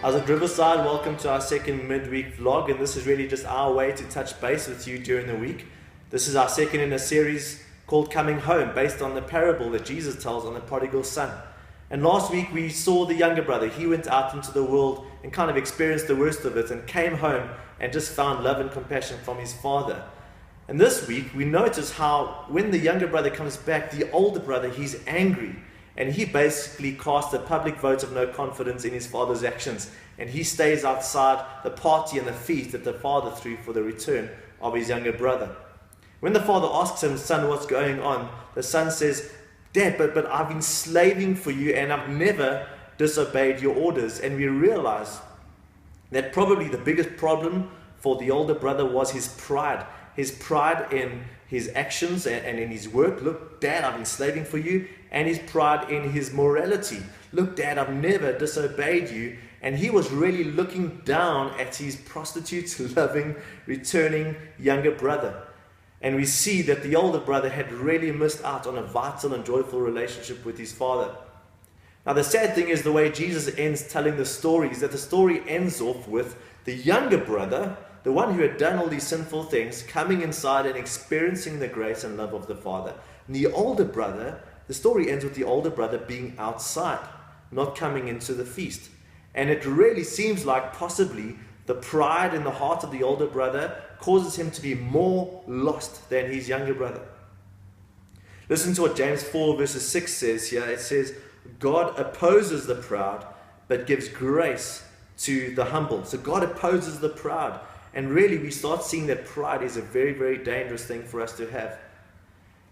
I was at Riverside. Welcome to our second midweek vlog, and this is really just our way to touch base with you during the week. This is our second in a series called Coming Home, based on the parable that Jesus tells on the prodigal son. And last week we saw the younger brother. He went out into the world and kind of experienced the worst of it and came home and just found love and compassion from his father. And this week we notice how when the younger brother comes back, the older brother, he's angry. And he basically casts a public vote of no confidence in his father's actions. And he stays outside the party and the feast that the father threw for the return of his younger brother. When the father asks him, "Son, what's going on?" the son says, "Dad, but I've been slaving for you and I've never disobeyed your orders." And we realize that probably the biggest problem for the older brother was his pride. His pride in his actions and in his work. "Look, Dad, I've been slaving for you." And his pride in his morality. "Look, Dad, I've never disobeyed you." And he was really looking down at his prostitute, loving, returning younger brother. And we see that the older brother had really missed out on a vital and joyful relationship with his father. Now, the sad thing is the way Jesus ends telling the story is that the story ends off with the younger brother, the one who had done all these sinful things, coming inside and experiencing the grace and love of the Father. And the older brother, the story ends with the older brother being outside, not coming into the feast. And it really seems like possibly the pride in the heart of the older brother causes him to be more lost than his younger brother. Listen to what James 4 verses 6 says here. It says, "God opposes the proud, but gives grace to the humble." So God opposes the proud. And really we start seeing that pride is a very, very dangerous thing for us to have.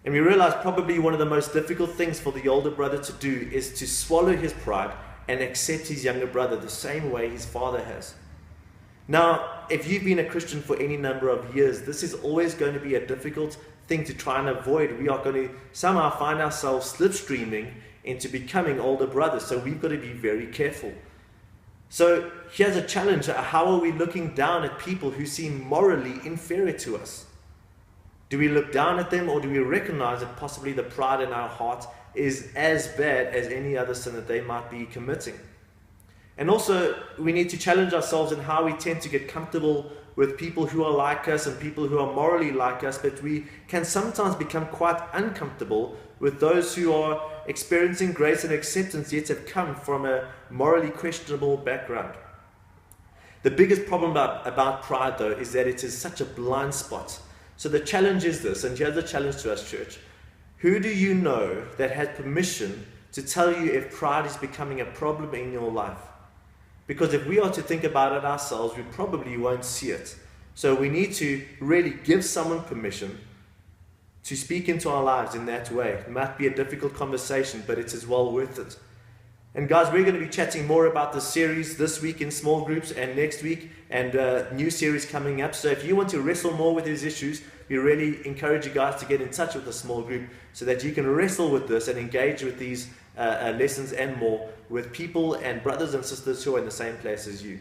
And we realize probably one of the most difficult things for the older brother to do is to swallow his pride and accept his younger brother the same way his father has. Now, if you've been a Christian for any number of years, this is always going to be a difficult thing to try and avoid. We are going to somehow find ourselves slipstreaming into becoming older brothers, so we've got to be very careful. So here's a challenge. How are we looking down at people who seem morally inferior to us? Do we look down at them, or do we recognize that possibly the pride in our heart is as bad as any other sin that they might be committing? And also, we need to challenge ourselves in how we tend to get comfortable with people who are like us and people who are morally like us, but we can sometimes become quite uncomfortable with those who are experiencing grace and acceptance yet have come from a morally questionable background. The biggest problem about pride, though, is that it is such a blind spot. So the challenge is this, and here's the challenge to us, church. Who do you know that has permission to tell you if pride is becoming a problem in your life? Because if we are to think about it ourselves, we probably won't see it. So we need to really give someone permission to speak into our lives in that way. It might be a difficult conversation, but it is well worth it. And guys, we're going to be chatting more about this series this week in small groups and next week, and new series coming up. So if you want to wrestle more with these issues, we really encourage you guys to get in touch with a small group so that you can wrestle with this and engage with these lessons and more with people and brothers and sisters who are in the same place as you.